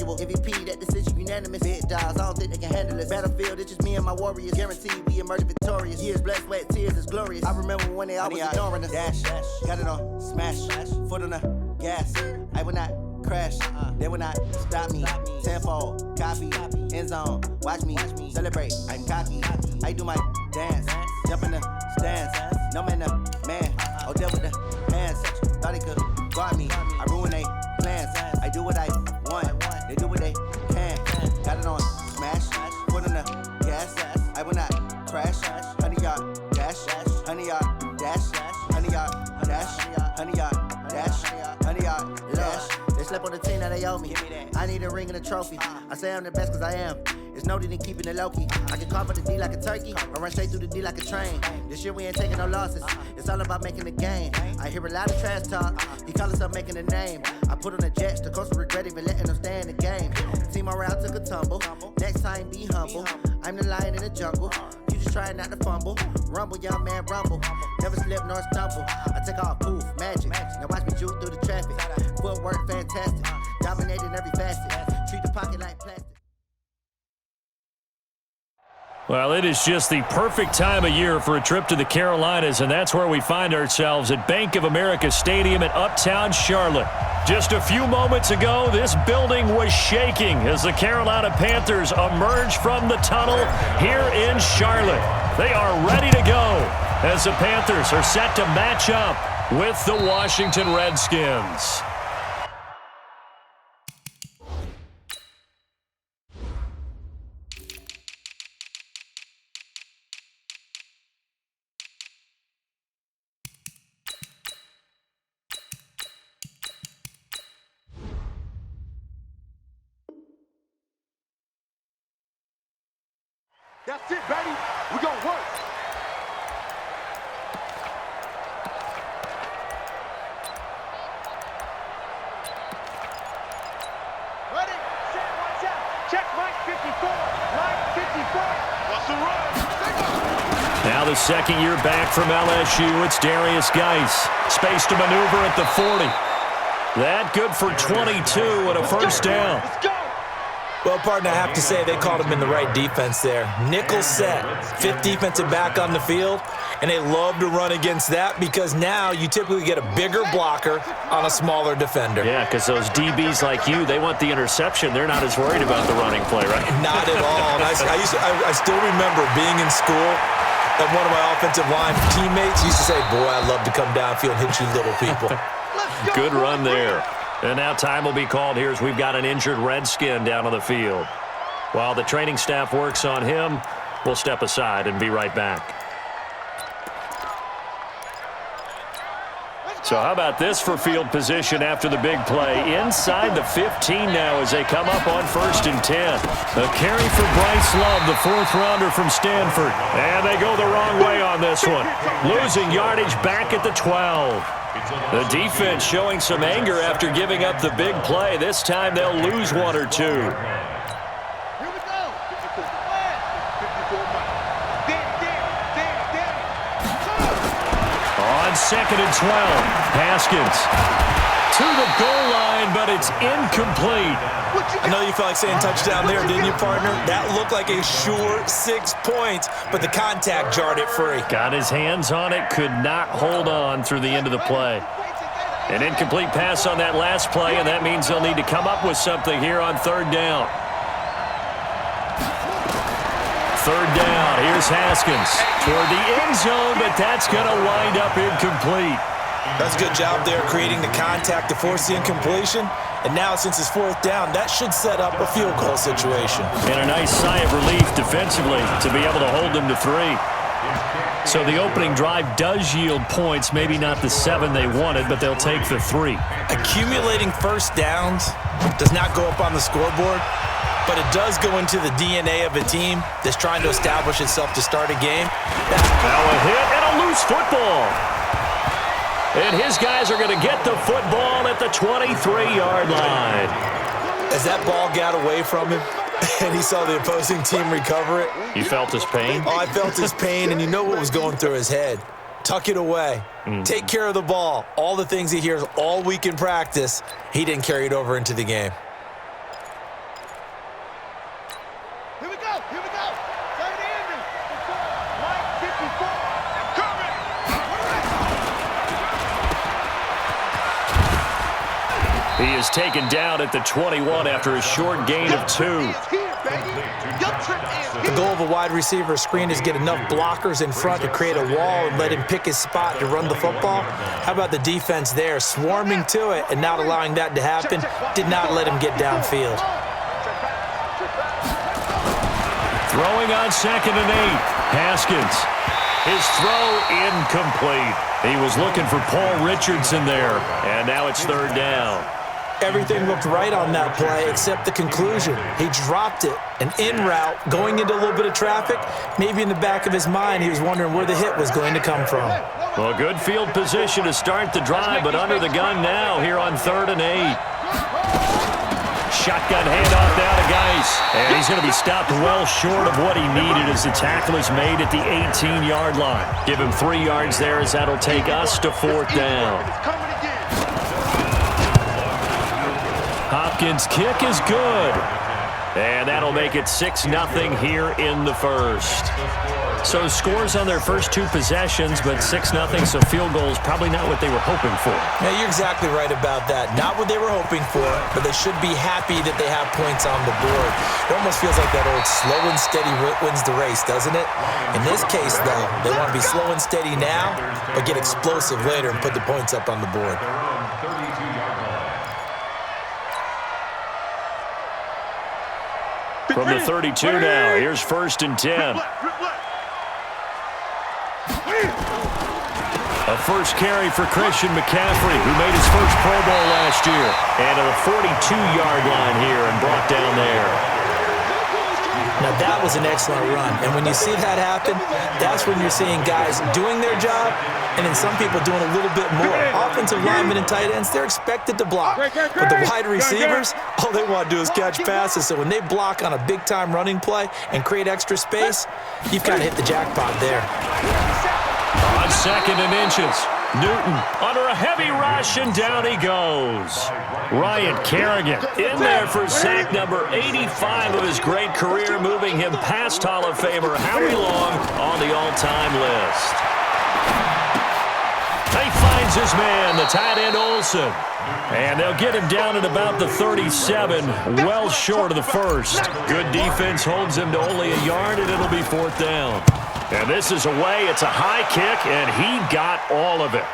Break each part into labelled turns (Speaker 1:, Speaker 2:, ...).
Speaker 1: intangible. MVP, that decision unanimous. Big dogs, I don't think they can handle it. Battlefield, it's just me and my warriors. Guaranteed we emerge victorious. Years, blood, sweat, tears is glorious. I remember when they always ignoring us. Dash, got it on, smash, foot on the gas. I will not crash, they will not stop me. Tenfold, copy, end zone, watch me celebrate. I'm cocky, I do my dance, jump in the stands. No man, man, deal with the hands. Thought he could guard me, I ruin they plans. I do what I want, they do what they can. Got it on, smash, foot on the gas. I will not crash, 100-yard dash, 100-yard dash, 100-yard dash, 100-yard dash, 100-yard dash. They slept on the team that they owe me. I need a ring and a trophy. I say I'm the best cause I am. It's noted in keeping it low-key. I can carve up the D like a turkey, or run straight through the D like a train. This year we ain't taking no losses. It's all about making the game. I hear a lot of trash talk. He call himself making a name. I put on the Jets, the coach will regret even letting them stay in the game. Team morale took a tumble. Next time be humble. I'm the lion in the jungle. You just trying not to fumble. Rumble, young man, rumble. Never slip nor stumble. I take off, poof, magic. Now watch me juke through the traffic. Footwork fantastic. Dominating every facet. Treat the pocket like plastic.
Speaker 2: Well, it is just the perfect time of year for a trip to the Carolinas, and that's where we find ourselves at Bank of America Stadium in Uptown Charlotte. Just a few moments ago, this building was shaking as the Carolina Panthers emerged from the tunnel here in Charlotte. They are ready to go as the Panthers are set to match up with the Washington Redskins.
Speaker 3: That's it, baby. We're going to work. Ready, set, watch out. Check Mike 54. Mike 54. What's the run?
Speaker 2: Now the second year back from LSU, it's Darius Geis. Space to maneuver at the 40. That good for 22 and a first down.
Speaker 3: Let's go.
Speaker 4: Well, partner, I have to say they called him in the right defense there. Nickel set, fifth defensive back on the field, and they love to run against that because now you typically get a bigger blocker on a smaller defender.
Speaker 2: Yeah, because those DBs like you, they want the interception. They're not as worried about the running play, right?
Speaker 4: Not at all. And I still remember being in school, and one of my offensive line teammates used to say, boy, I'd love to come downfield and hit you little people.
Speaker 2: Good run there. And now time will be called here as we've got an injured Redskin down on the field. While the training staff works on him, we'll step aside and be right back. So how about this for field position after the big play? Inside the 15 now as they come up on 1st and 10. A carry for Bryce Love, the fourth-rounder from Stanford. And they go the wrong way on this one. Losing yardage back at the 12. The defense showing some anger after giving up the big play. This time they'll lose one or two.
Speaker 3: Here we go.
Speaker 2: On 2nd and 12, Haskins to the goal line, but it's incomplete.
Speaker 4: I know you felt like saying touchdown there, didn't you, partner? That looked like a sure 6 points, but the contact jarred it free.
Speaker 2: Got his hands on it, could not hold on through the end of the play. An incomplete pass on that last play, and that means they'll need to come up with something here on 3rd down. 3rd down, here's Haskins toward the end zone, but that's going to wind up incomplete.
Speaker 4: That's a good job there creating the contact to force the incompletion. And now, since it's 4th down, that should set up a field goal situation.
Speaker 2: And a nice sigh of relief defensively to be able to hold them to 3. So the opening drive does yield points, maybe not the 7 they wanted, but they'll take the 3.
Speaker 4: Accumulating first downs does not go up on the scoreboard, but it does go into the DNA of a team that's trying to establish itself to start a game.
Speaker 2: Now a hit and a loose football. And his guys are going to get the football at the 23-yard line.
Speaker 4: As that ball got away from him and he saw the opposing team recover it.
Speaker 2: You felt his pain?
Speaker 4: Oh, I felt his pain, and you know what was going through his head. Tuck it away. Take care of the ball. All the things he hears all week in practice, he didn't carry it over into the game.
Speaker 3: Here we go. Third Andrew. Line 54. I'm coming.
Speaker 2: He is taken down at the 21 after a short gain of 2.
Speaker 4: The goal of a wide receiver screen is get enough blockers in front to create a wall and let him pick his spot to run the football. How about the defense there, swarming to it and not allowing that to happen? Did not let him get downfield.
Speaker 2: Throwing on 2nd and 8. Haskins. His throw incomplete. He was looking for Paul Richardson there, and now it's 3rd down.
Speaker 4: Everything looked right on that play except the conclusion. He dropped it, an in route, going into a little bit of traffic. Maybe in the back of his mind, he was wondering where the hit was going to come from.
Speaker 2: Well, good field position to start the drive, but under the gun now here on 3rd and 8. Shotgun handoff now to Geis. And he's going to be stopped well short of what he needed as the tackle is made at the 18-yard line. Give him 3 yards there as that'll take us to 4th down. Hopkins' kick is good. And that'll make it 6-0 here in the first. So scores on their first 2 possessions, but 6-0, so field goals probably not what they were hoping for.
Speaker 4: Yeah, you're exactly right about that. Not what they were hoping for, but they should be happy that they have points on the board. It almost feels like that old slow and steady wins the race, doesn't it? In this case, though, they want to be slow and steady now, but get explosive later and put the points up on the board.
Speaker 2: From the 32 now, here's 1st and 10. A first carry for Christian McCaffrey, who made his first Pro Bowl last year. And at the 42-yard line here and brought down there.
Speaker 4: Now, that was an excellent run. And when you see that happen, that's when you're seeing guys doing their job and then some people doing a little bit more. Offensive linemen and tight ends, they're expected to block. But the wide receivers, all they want to do is catch passes. So when they block on a big-time running play and create extra space, you've kind of hit the jackpot there.
Speaker 2: On 2nd and inches, Newton under a heavy rush, and down he goes. Ryan Kerrigan in there for sack number 85 of his great career, moving him past Hall of Famer Howie Long on the all-time list. He finds his man, the tight end Olsen. And they'll get him down at about the 37, well short of the first. Good defense holds him to only a yard, and it'll be 4th down. And this is away. It's a high kick, and he got all of it.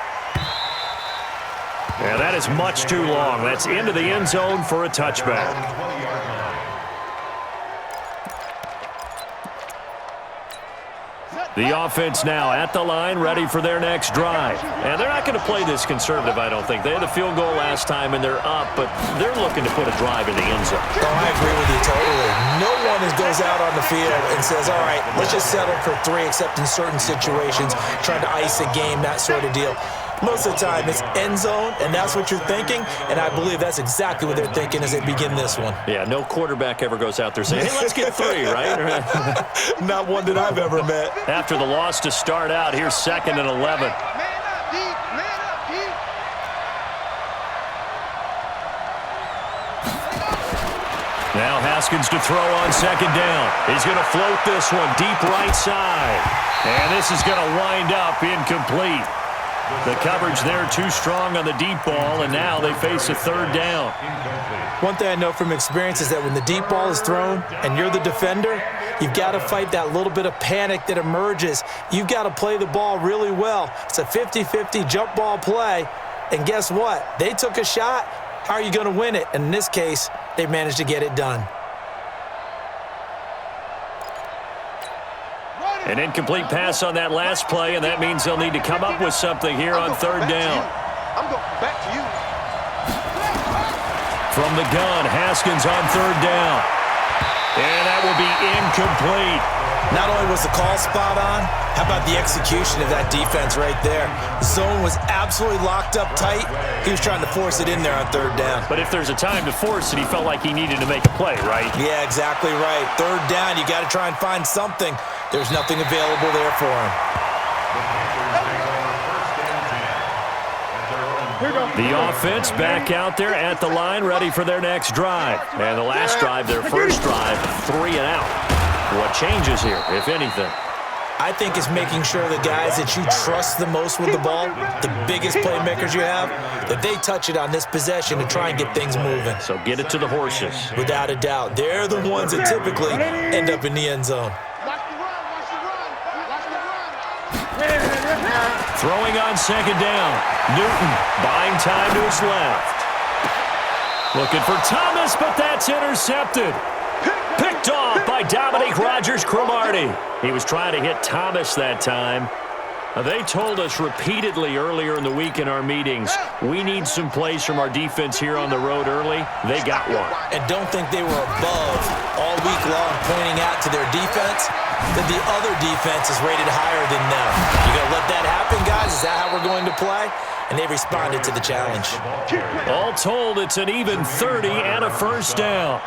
Speaker 2: And that is much too long. That's into the end zone for a touchback. The offense now at the line, ready for their next drive. And they're not going to play this conservative, I don't think. They had a field goal last time, and they're up, but they're looking to put a drive in the end zone.
Speaker 4: Oh, I agree with you totally. No one goes out on the field and says, all right, let's just settle for 3, except in certain situations, trying to ice a game, that sort of deal. Most of the time, it's end zone, and that's what you're thinking, and I believe that's exactly what they're thinking as they begin this one.
Speaker 2: Yeah, no quarterback ever goes out there saying, hey, let's get 3, right?
Speaker 4: Not one that I've ever met.
Speaker 2: After the loss to start out, here's 2nd and 11.
Speaker 3: Man up, D.
Speaker 2: Now Haskins to throw on 2nd down. He's going to float this one deep right side. And this is going to wind up incomplete. The coverage there too strong on the deep ball, and now they face a 3rd down.
Speaker 4: One thing I know from experience is that when the deep ball is thrown and you're the defender, you've got to fight that little bit of panic that emerges. You've got to play the ball really well. It's a 50-50 jump ball play, and guess what? They took a shot. How are you going to win it? And in this case, they managed to get it done.
Speaker 2: An incomplete pass on that last play, and that means they'll need to come up with something here on 3rd down.
Speaker 3: I'm going back to you.
Speaker 2: From the gun, Haskins on 3rd down. And that will be incomplete.
Speaker 4: Not only was the call spot on, how about the execution of that defense right there? Zone was absolutely locked up tight. He was trying to force it in there on 3rd down.
Speaker 2: But if there's a time to force it, he felt like he needed to make a play, right?
Speaker 4: Yeah, exactly right. 3rd down, you got to try and find something. There's nothing available there for him.
Speaker 2: The offense back out there at the line, ready for their next drive. And the last drive, their first drive, 3 and out. What changes here, if anything?
Speaker 4: I think it's making sure the guys that you trust the most with the ball, the biggest playmakers you have, that they touch it on this possession to try and get things moving.
Speaker 2: So get it to the horses.
Speaker 4: Without a doubt. They're the ones that typically end up in the end zone.
Speaker 2: Throwing on second down. Newton buying time to his left. Looking for Thomas, but that's intercepted. Picked off by Dominique Rodgers-Cromartie. He was trying to hit Thomas that time. They told us repeatedly earlier in the week in our meetings, we need some plays from our defense here on the road early. They got one.
Speaker 4: And don't think they were above all week long pointing out to their defense that the other defense is rated higher than them. You going to let that happen, guys? Is that how we're going to play? And they responded to the challenge.
Speaker 2: All told, it's an even 30 and a first down.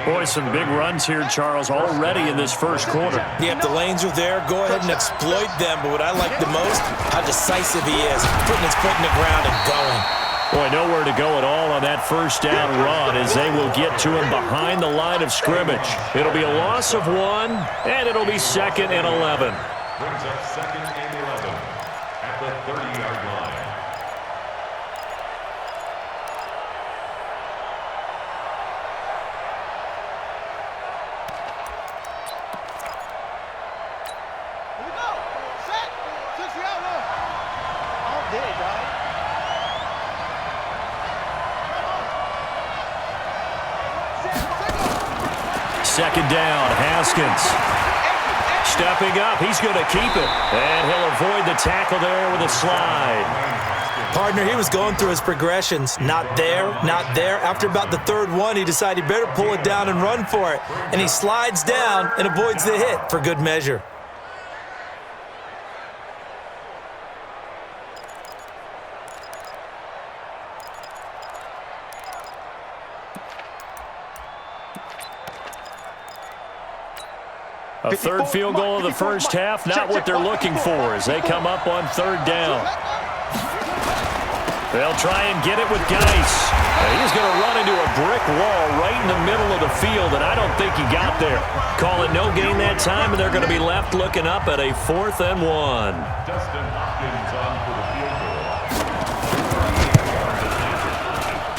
Speaker 2: Boy, some big runs here, Charles, already in this first quarter.
Speaker 4: Yeah, if the lanes are there, go ahead and exploit them. But what I like the most, how decisive he is, putting his foot in the ground and going.
Speaker 2: Boy, nowhere to go at all on that first down run as they will get to him behind the line of scrimmage. It'll be a loss of 1, and it'll be 2nd and 11.
Speaker 5: Brings up 2nd and 11 at the 30-yard line.
Speaker 2: Second down, Haskins. Stepping up, he's going to keep it. And he'll avoid the tackle there with a slide.
Speaker 4: Partner, he was going through his progressions. Not there, not there. After about the third one, he decided he better pull it down and run for it. And he slides down and avoids the hit for good measure.
Speaker 2: A third field goal of the first half, not what they're looking for as they come up on third down. They'll try and get it with Geis. He's going to run into a brick wall right in the middle of the field, and I don't think he got there. Call it no gain that time, and they're going to be left looking up at a 4th and 1.
Speaker 5: Dustin Hopkins on for the field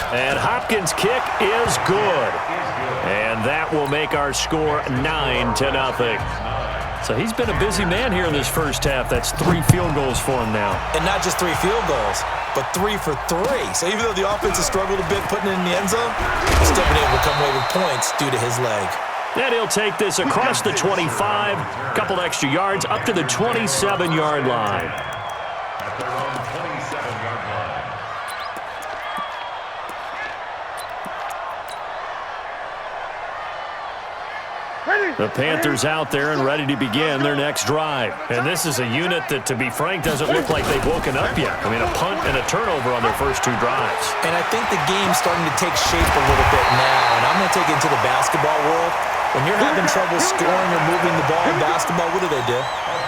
Speaker 5: goal.
Speaker 2: And Hopkins' kick is good. And that will make our score 9-0. So he's been a busy man here in this first half. That's 3 field goals for him now.
Speaker 4: And not just 3 field goals, but 3 for 3. So even though the offense has struggled a bit putting it in the end zone, he's still been able to come away with points due to his leg.
Speaker 2: And he'll take this across the 25, a couple extra yards, up to the 27-yard line.
Speaker 5: At their own 27-yard line.
Speaker 2: The Panthers out there and ready to begin their next drive. And this is a unit that, to be frank, doesn't look like they've woken up yet. I mean, a punt and a turnover on their first 2 drives.
Speaker 4: And I think the game's starting to take shape a little bit now. And I'm going to take it into the basketball world. When you're having trouble scoring or moving the ball in basketball, what do?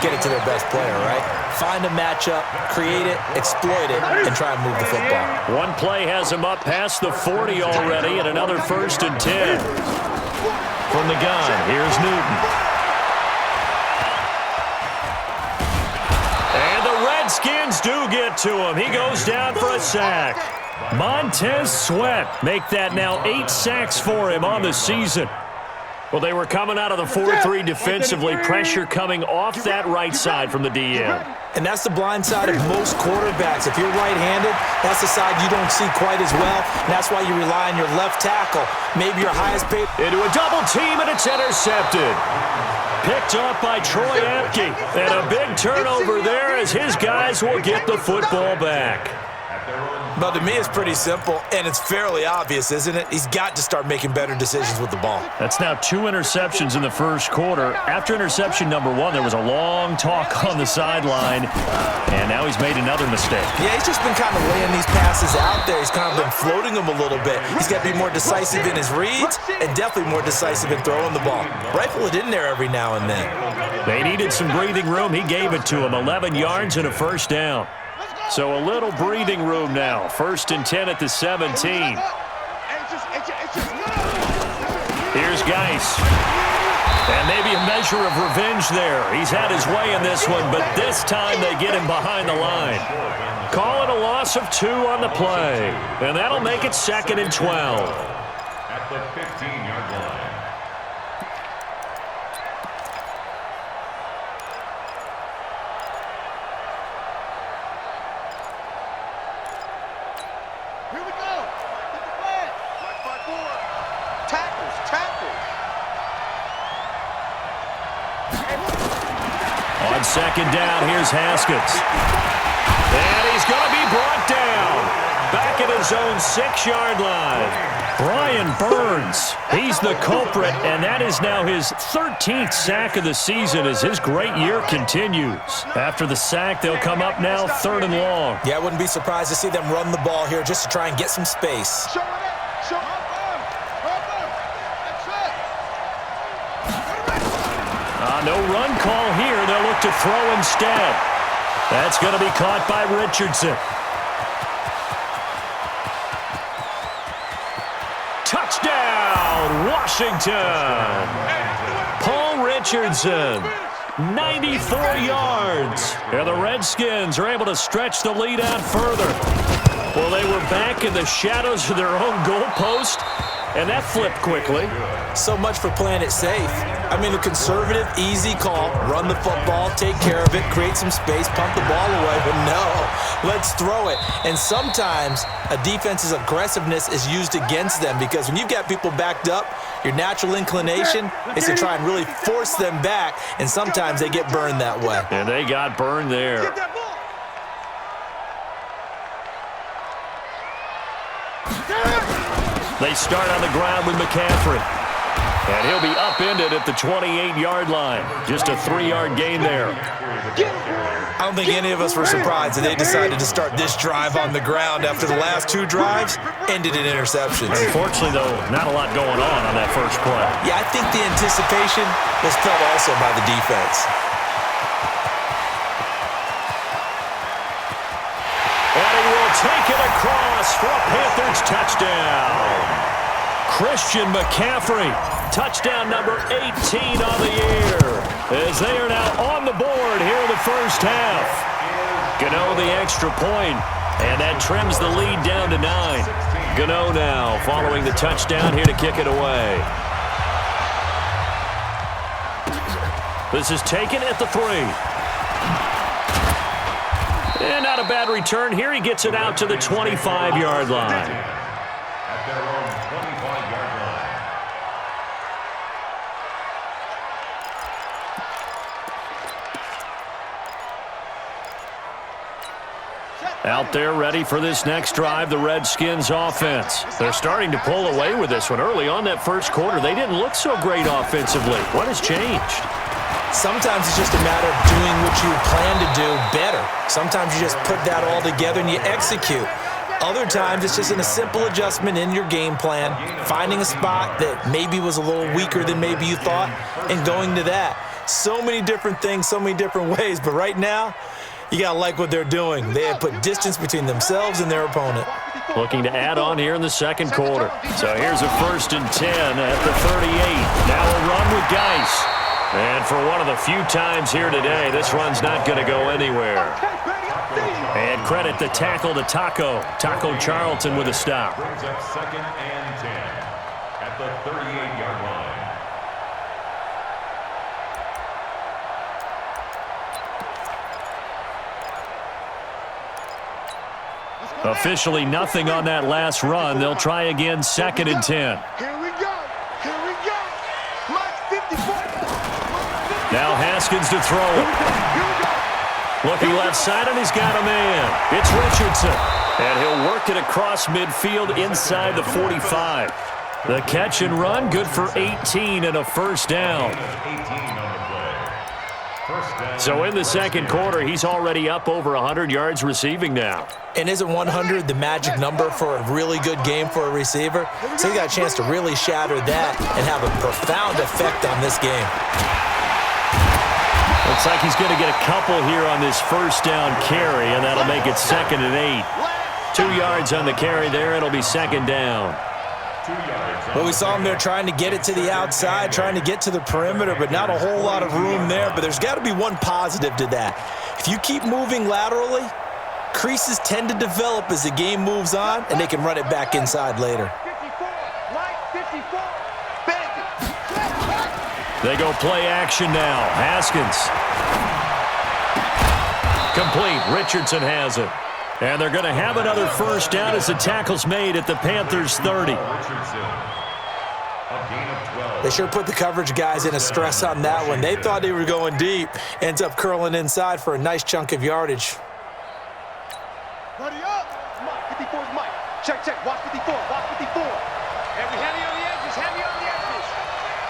Speaker 4: Get it to their best player, right? Find a matchup, create it, exploit it, and try and move the football.
Speaker 2: One play has him up past the 40 already, and another 1st and 10. From the gun, here's Newton. And the Redskins do get to him. He goes down for a sack. Montez Sweat make that now 8 sacks for him on the season. Well, they were coming out of the 4-3 defensively. Pressure coming off that right side from the DM.
Speaker 4: And that's the blind side of most quarterbacks. If you're right-handed, that's the side you don't see quite as well. And that's why you rely on your left tackle. Maybe your highest paid.
Speaker 2: Into a double team, and it's intercepted. Picked up by Troy Apke. And a big turnover there as his guys will get the football back.
Speaker 4: But to me, it's pretty simple, and it's fairly obvious, isn't it? He's got to start making better decisions with the ball.
Speaker 2: That's now 2 interceptions in the first quarter. After interception number 1, there was a long talk on the sideline, and now he's made another mistake.
Speaker 4: Yeah, he's just been kind of laying these passes out there. He's kind of been floating them a little bit. He's got to be more decisive in his reads and definitely more decisive in throwing the ball. Rifle it in there every now and then.
Speaker 2: They needed some breathing room. He gave it to him. 11 yards and a first down. So a little breathing room now. 1st and 10 at the 17. Here's Geis. And maybe a measure of revenge there. He's had his way in this one, but this time they get him behind the line. Call it a loss of 2 on the play. And that'll make it 2nd and 12.
Speaker 5: At the 15-yard line.
Speaker 3: Here we go. Get the flag. Flag 5-4. Tackles, tackles.
Speaker 2: On 2nd down, here's Haskins. And he's going to be brought down. Back at his own 6-yard line. Brian Burns, he's the culprit, and that is now his 13th sack of the season as his great year continues. After the sack, they'll come up now 3rd and long.
Speaker 4: Yeah, I wouldn't be surprised to see them run the ball here just to try and get some space.
Speaker 3: Show it up. Show up. That's it.
Speaker 2: No run call here. They'll look to throw instead. That's going to be caught by Richardson. Touchdown, Washington. Paul Richardson, 94 yards. And the Redskins are able to stretch the lead out further. Well, they were back in the shadows of their own goalpost, and that flipped quickly.
Speaker 4: So much for playing it safe. I mean, a conservative, easy call, run the football, take care of it, create some space, pump the ball away, but no, let's throw it. And sometimes a defense's aggressiveness is used against them because when you've got people backed up, your natural inclination is to try and really force them back, and sometimes they get burned that way.
Speaker 2: And they got burned there. They start on the ground with McCaffrey. And he'll be upended at the 28-yard line. Just a 3-yard gain there.
Speaker 4: I don't think any of us were surprised that they decided to start this drive on the ground after the last 2 drives ended in interceptions.
Speaker 2: Unfortunately, though, not a lot going on that first play.
Speaker 4: Yeah, I think the anticipation was felt also by the defense.
Speaker 2: And he will take it across for a Panthers touchdown. Christian McCaffrey, touchdown number 18 on the year, as they are now on the board here in the first half. Gano the extra point, and that trims the lead down to 9. Gano now following the touchdown here to kick it away. This is taken at the 3. And not a bad return here. He gets it out to the 25-yard line.
Speaker 5: At their own 25-yard line.
Speaker 2: Out there ready for this next drive, the Redskins offense. They're starting to pull away with this one. Early on that first quarter, they didn't look so great offensively. What has changed?
Speaker 4: Sometimes it's just a matter of doing what you plan to do better. Sometimes you just put that all together and you execute. Other times it's just a simple adjustment in your game plan, finding a spot that maybe was a little weaker than maybe you thought, and going to that. So many different things, so many different ways, but right now, you got to like what they're doing. They have put distance between themselves and their opponent.
Speaker 2: Looking to add on here in the second quarter. So here's a 1st and 10 at the 38. Now a run with Geis. And for one of the few times here today, this run's not going to go anywhere. And credit the tackle to Taco Charlton with a stop.
Speaker 5: Brings up 2nd and 10 at the 38-yard line.
Speaker 2: Officially nothing on that last run. They'll try again 2nd and 10.
Speaker 3: Here we go. Here we go. Mike 54.
Speaker 2: Now Haskins to throw it. Looking left side, and he's got a man. It's Richardson. And he'll work it across midfield inside the 45. The catch and run, good for 18 and a first down.
Speaker 5: 18 on the play. First down.
Speaker 2: So in the second quarter, he's already up over 100 yards receiving now.
Speaker 4: And isn't 100 the magic number for a really good game for a receiver? So he got a chance to really shatter that and have a profound effect on this game.
Speaker 2: Looks like he's going to get a couple here on this first down carry, and that'll make it 2nd and 8. 2 yards on the carry there. It'll be 2nd down.
Speaker 4: Well, we saw him there trying to get it to the outside, trying to get to the perimeter, but not a whole lot of room there. But there's got to be one positive to that. If you keep moving laterally, creases tend to develop as the game moves on, and they can run it back inside later.
Speaker 3: 54, line 54, bend it.
Speaker 2: They go play action now. Haskins. Complete. Richardson has it. And they're going to have another first down as the tackle's made at the Panthers' 30.
Speaker 4: They sure put the coverage guys in a stress on that one. They thought they were going deep. Ends up curling inside for a nice chunk of yardage.
Speaker 3: Buddy up. Mike, 54's Mike. Check, check. Watch 54. Watch 54. Heavy, heavy on the edges. Heavy on the edges.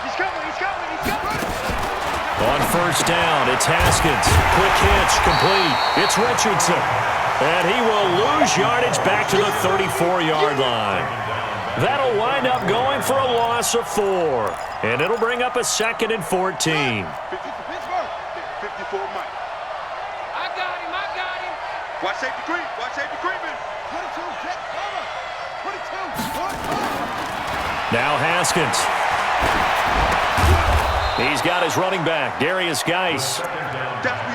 Speaker 3: He's coming. He's coming. He's coming.
Speaker 2: On first down, it's Haskins. Quick hitch, complete. It's Richardson. And he will lose yardage back to the 34-yard line. That'll wind up going for a loss of 4. And it'll bring up a 2nd and 14.
Speaker 3: 54 Mike. I got him. I got him. Watch safety creep. Watch safety creeping. 22, get cover. 22,
Speaker 2: Now Haskins. He's got his running back, Darius Geis.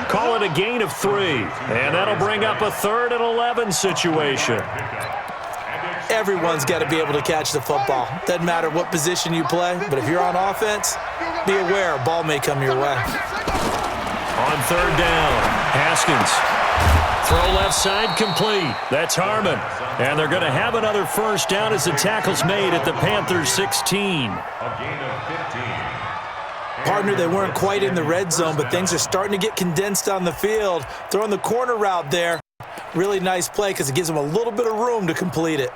Speaker 2: Call it a gain of 3. And that'll bring up a 3rd and 11 situation.
Speaker 4: Everyone's got to be able to catch the football. Doesn't matter what position you play, but if you're on offense, be aware a ball may come your way.
Speaker 2: On third down, Haskins. Throw left side complete. That's Harmon. And they're going to have another first down as the tackle's made at the Panthers' 16.
Speaker 4: Partner, they weren't quite in the red zone, but things are starting to get condensed on the field. Throwing the corner route there. Really nice play because it gives them a little bit of room to complete it.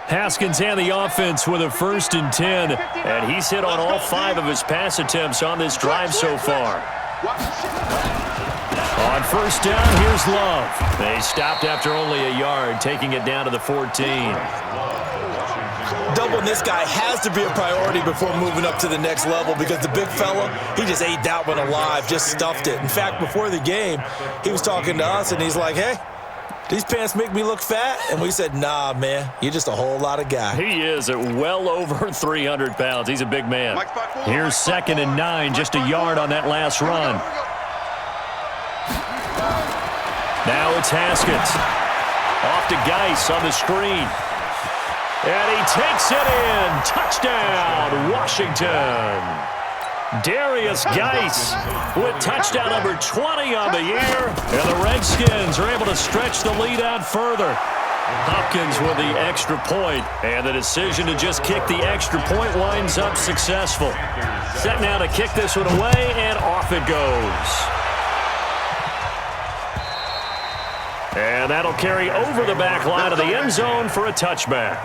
Speaker 2: Haskins and the offense with a 1st and 10, and he's hit on all 5 of his pass attempts on this drive so far. On first down, here's Love. They stopped after only a yard, taking it down to the 14.
Speaker 4: Doubling this guy has to be a priority before moving up to the next level because the big fella, he just ate that one alive, just stuffed it. In fact, before the game, he was talking to us, and he's like, hey, these pants make me look fat? And we said, nah, man, you're just a whole lot of guy.
Speaker 2: He is at well over 300 pounds. He's a big man. Here's 2nd and 9, just a yard on that last run. Now it's Haskins. Off to Geis on the screen. And he takes it in. Touchdown, Washington. Darius Geis with touchdown number 20 on the year. And the Redskins are able to stretch the lead out further. Hopkins with the extra point, and the decision to just kick the extra point winds up successful. Set now to kick this one away, and off it goes. And that'll carry over the back line of the end zone for a touchback.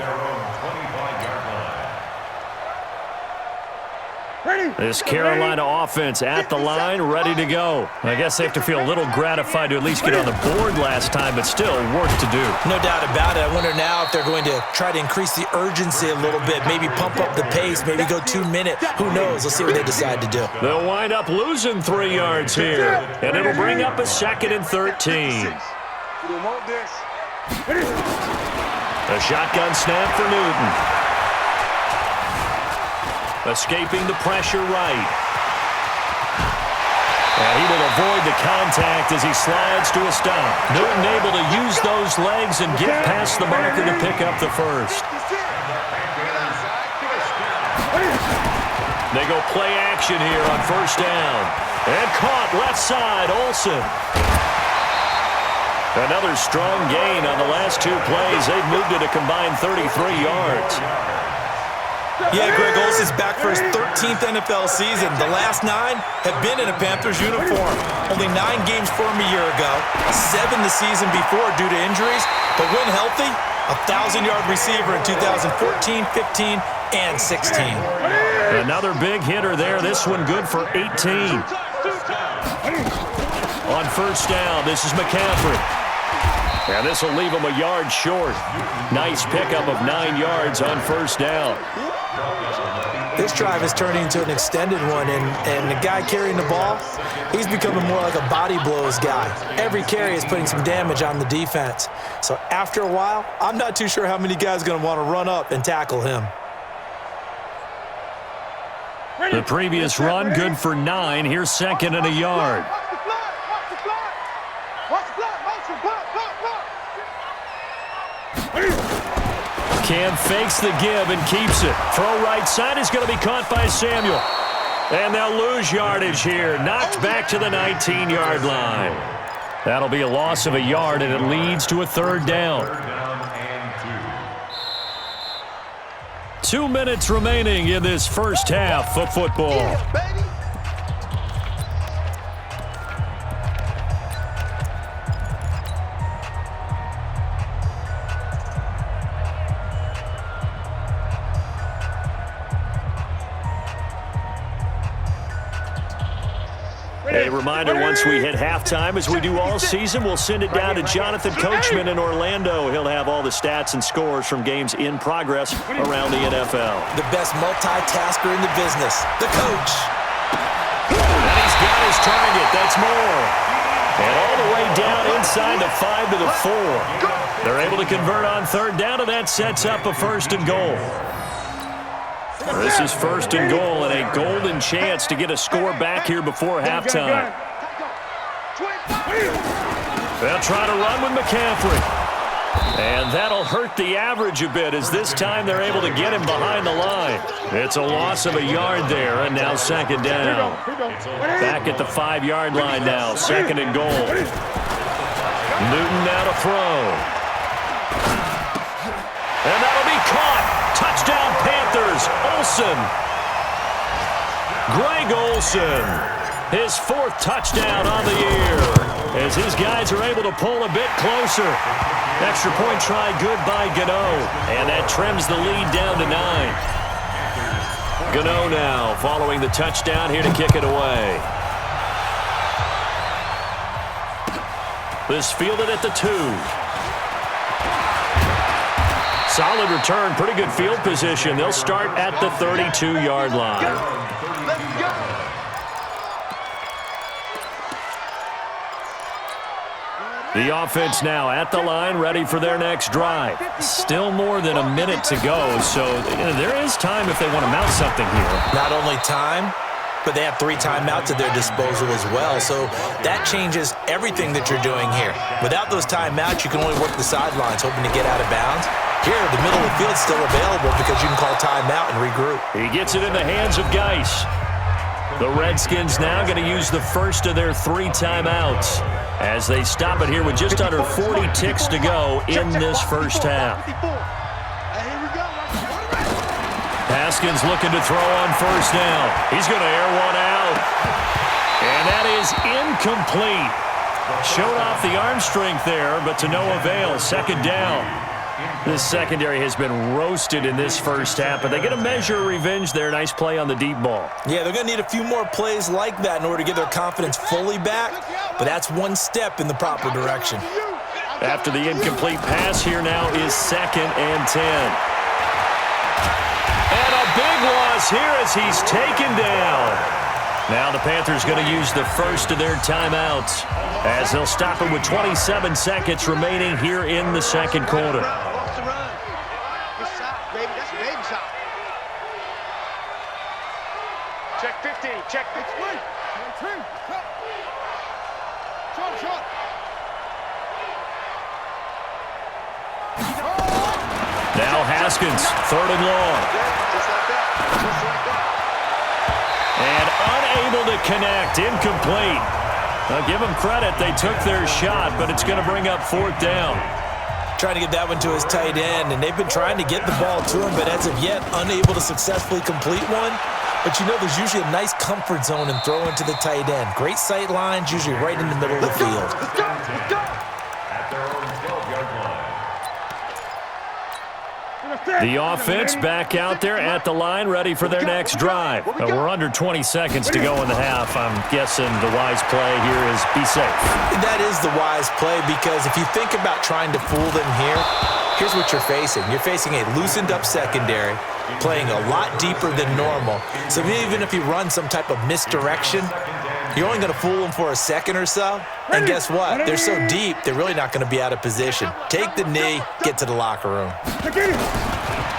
Speaker 2: This Carolina offense at the line, ready to go. I guess they have to feel a little gratified to at least get on the board last time, but still work to do.
Speaker 4: No doubt about it. I wonder now if they're going to try to increase the urgency a little bit, maybe pump up the pace, maybe go 2-minute. Who knows? Let's see what they decide to do.
Speaker 2: They'll wind up losing 3 yards here, and it'll bring up a 2nd and 13. A shotgun snap for Newton. Escaping the pressure right. And he will avoid the contact as he slides to a stop. Newton able to use those legs and get past the marker to pick up the first. They go play action here on first down. And caught left side, Olsen. Another strong gain on the last 2 plays. They've moved it a combined 33 yards.
Speaker 4: Yeah, Greg Olsen's back for his 13th NFL season. The last 9 have been in a Panthers uniform. Only 9 games for him a year ago, 7 the season before due to injuries. But when healthy, a 1,000-yard receiver in 2014, 15, and 16.
Speaker 2: Another big hitter there. This one good for 18. On first down, this is McCaffrey. And this will leave him a yard short. Nice pickup of 9 yards on first down.
Speaker 4: This drive is turning into an extended one, and the guy carrying the ball, he's becoming more like a body blows guy. Every carry is putting some damage on the defense. So after a while, I'm not too sure how many guys are going to want to run up and tackle him.
Speaker 2: The previous run, good for 9. Here's second and a yard. Cam fakes the give and keeps it. Throw right side is going to be caught by Samuel. And they'll lose yardage here. Knocked back to the 19-yard line. That'll be a loss of a yard, and it leads to a third down. 2 minutes remaining in this first half of football. A reminder, once we hit halftime, as we do all season, we'll send it down to Jonathan Coachman in Orlando. He'll have all the stats and scores from games in progress around the NFL.
Speaker 4: The best multitasker in the business, the coach.
Speaker 2: And he's got his target. That's more. And all the way down inside the 5 to the 4. They're able to convert on third down, and that sets up a first and goal. This is first and goal and a golden chance to get a score back here before halftime. They'll try to run with McCaffrey. And that'll hurt the average a bit as this time they're able to get him behind the line. It's a loss of a yard there, and now second down. Back at the 5-yard line now, second and goal. Newton now to throw. And that'll be caught. Touchdown Panthers, Olsen. Greg Olsen, his 4th touchdown on the year as his guys are able to pull a bit closer. Extra point try good by Gano, and that trims the lead down to 9. Gano now following the touchdown here to kick it away. This fielded at the 2. Solid return, pretty good field position. They'll start at the 32-yard line. The offense now at the line, ready for their next drive. Still more than a minute to go, so there is time if they want to mount something here.
Speaker 4: Not only time, but they have 3 timeouts at their disposal as well, so that changes everything that you're doing here. Without those timeouts, you can only work the sidelines, hoping to get out of bounds. Here, the middle of the field's still available because you can call timeout and regroup.
Speaker 2: He gets it in the hands of Geis. The Redskins now going to use the first of their 3 timeouts as they stop it here with just under 40 ticks to go in this first half. Haskins looking to throw on first down. He's going to air one out. And that is incomplete. Showed off the arm strength there, but to no avail. Second down. This secondary has been roasted in this first half, but they get a measure of revenge there. Nice play on the deep ball.
Speaker 4: Yeah, they're going to need a few more plays like that in order to get their confidence fully back, but that's one step in the proper direction.
Speaker 2: After the incomplete pass, here now is second and 10. And a big loss here as he's taken down. Now the Panthers going to use the first of their timeouts as they'll stop it with 27 seconds remaining here in the second quarter.
Speaker 3: Check 15, check 15.
Speaker 2: Now Haskins, third and long.
Speaker 3: Just like that. Just like that.
Speaker 2: And unable to connect, incomplete. Now give them credit, they took their shot, but it's going to bring up fourth down.
Speaker 4: Trying to get that one to his tight end, and they've been trying to get the ball to him, but as of yet, unable to successfully complete one. But you know, there's usually a nice comfort zone in throwing to the tight end. Great sight lines, usually right in the middle of the field.
Speaker 5: At their own 12-yard line.
Speaker 2: The offense back out there at the line, ready for their next drive. We're under 20 seconds to go in the half. I'm guessing the wise play here is be safe.
Speaker 4: That is the wise play, because if you think about trying to fool them here, here's what you're facing. You're facing a loosened-up secondary, playing a lot deeper than normal. So even if you run some type of misdirection, you're only going to fool them for a second or so. And guess what? They're so deep, they're really not going to be out of position. Take the knee, get to the locker room.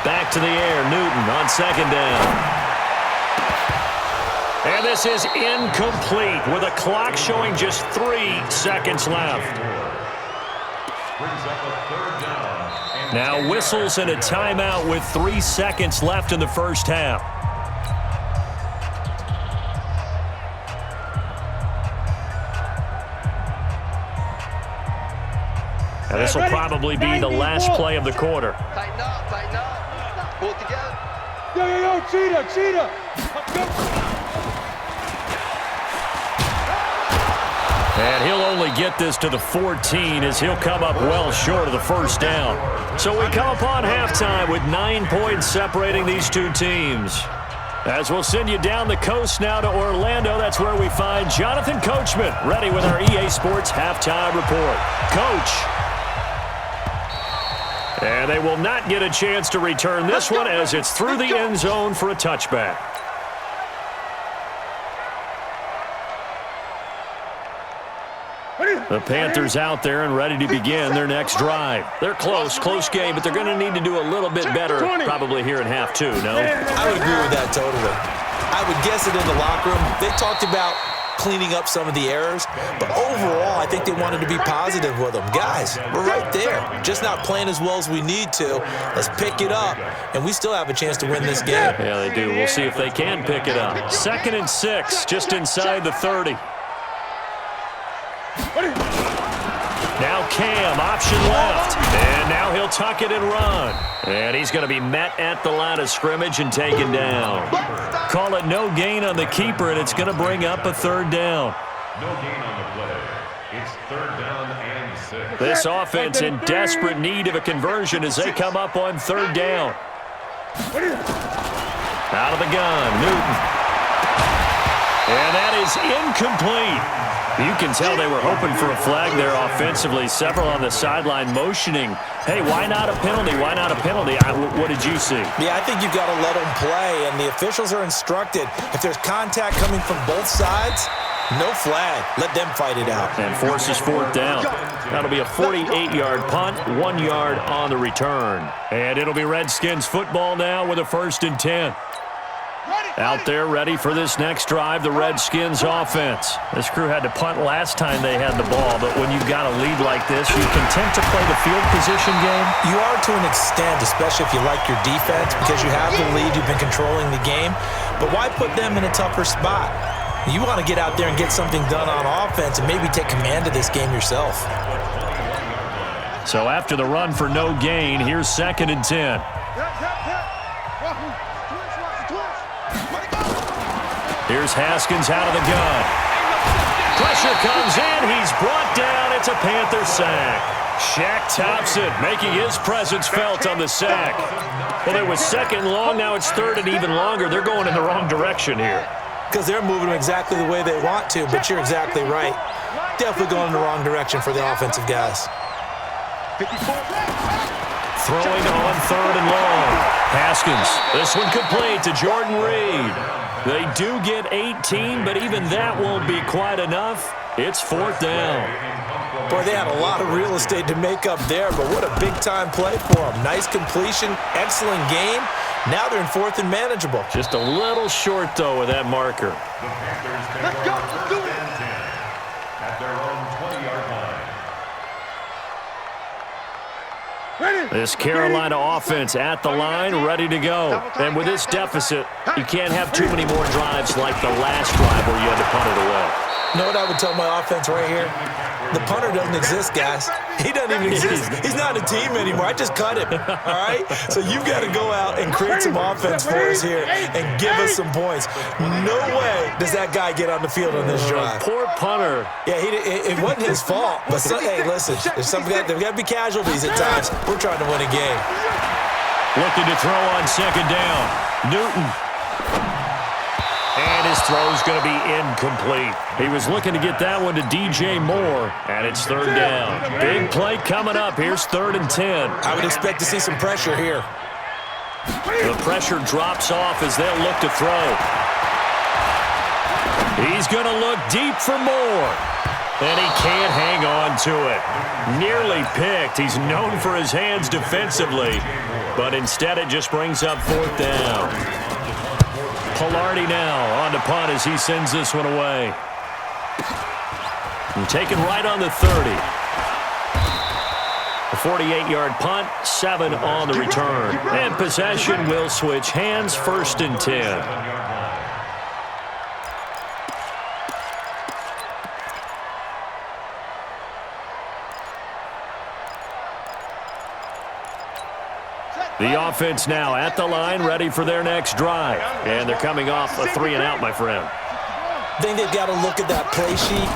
Speaker 2: Back to the air, Newton on second down. And this is incomplete with a clock showing just 3 seconds left. Now whistles and a timeout with 3 seconds left in the first half. And this will probably be the last play of the quarter.
Speaker 3: Tighten up, pull it together.
Speaker 6: Yo, cheetah.
Speaker 2: And he'll only get this to the 14 as he'll come up well short of the first down. So we come upon halftime with 9 points separating these two teams. As we'll send you down the coast now to Orlando, that's where we find Jonathan Coachman ready with our EA Sports halftime report. Coach. And they will not get a chance to return this one as it's through the end zone for a touchback. The Panthers out there and ready to begin their next drive. They're close game, but they're going to need to do a little bit better probably here in half two, no?
Speaker 4: I would agree with that totally. I would guess it in the locker room. They talked about cleaning up some of the errors, but overall, I think they wanted to be positive with them. Guys, we're right there. Just not playing as well as we need to. Let's pick it up, and we still have a chance to win this game.
Speaker 2: Yeah, they do. We'll see if they can pick it up. 2nd and 6, just inside the 30. Now Cam, option left. And now he'll tuck it and run. And he's going to be met at the line of scrimmage and taken down. Call it no gain on the keeper, and it's going to bring up a 3rd down.
Speaker 5: No gain on the play. It's 3rd down and 6.
Speaker 2: This offense in desperate need of a conversion as they come up on 3rd down. Out of the gun, Newton. And that is incomplete. You can tell they were hoping for a flag there offensively. Several on the sideline motioning, hey, why not a penalty? Why not a penalty? What did you see?
Speaker 4: Yeah, I think you've got to let them play, and the officials are instructed. If there's contact coming from both sides, no flag. Let them fight it out.
Speaker 2: And forces 4th down. That'll be a 48-yard punt, 1 yard on the return. And it'll be Redskins football now with a 1st and 10. Out there ready for this next drive, the Redskins offense. This crew had to punt last time they had the ball, but when you've got a lead like this, you content to play the field position game?
Speaker 4: You are to an extent, especially if you like your defense, because you have the lead, you've been controlling the game. But why put them in a tougher spot? You want to get out there and get something done on offense and maybe take command of this game yourself.
Speaker 2: So after the run for no gain, here's 2nd and 10. Here's Haskins out of the gun. Pressure comes in. He's brought down. It's a Panther sack. Shaq Thompson making his presence felt on the sack. Well, it was 2nd and long. Now it's 3rd and even longer. They're going in the wrong direction here.
Speaker 4: Because they're moving them exactly the way they want to, but you're exactly right. Definitely going in the wrong direction for the offensive guys.
Speaker 2: Throwing on 3rd and long. Haskins. This one complete to Jordan Reed. They do get 18, but even that won't be quite enough. It's 4th down.
Speaker 4: Boy, they had a lot of real estate to make up there, but what a big-time play for them. Nice completion, excellent game. Now they're in 4th and manageable.
Speaker 2: Just a little short, though, with that marker.
Speaker 5: The Panthers take over 3rd and 10 at their own 20-yard line.
Speaker 2: This Carolina offense at the line, ready to go. And with this deficit, you can't have too many more drives like the last drive where you had to punt it away.
Speaker 4: You know what I would tell my offense right here? The punter doesn't exist, guys. He doesn't even exist. He's not a team anymore. I just cut him, all right? So you've got to go out and create some offense for us here and give us some points. No way does that guy get on the field on this drive.
Speaker 2: Poor punter.
Speaker 4: Yeah, it wasn't his fault. But, hey, listen, there's got to be casualties at times. We're trying to win a game.
Speaker 2: Looking to throw on 2nd down. Newton. And his throw's going to be incomplete. He was looking to get that one to DJ Moore, and it's third down. Big play coming up. Here's 3rd and 10.
Speaker 4: I would expect to see some pressure here.
Speaker 2: The pressure drops off as they'll look to throw. He's going to look deep for Moore. And he can't hang on to it. Nearly picked. He's known for his hands defensively, but instead it just brings up 4th down. Pilardi now on to punt as he sends this one away. And taken right on the 30. A 48-yard punt, 7 on the return. And possession will switch hands, 1st and 10. The offense now at the line, ready for their next drive. And they're coming off a 3-and-out, my friend.
Speaker 4: I think they've got to look at that play sheet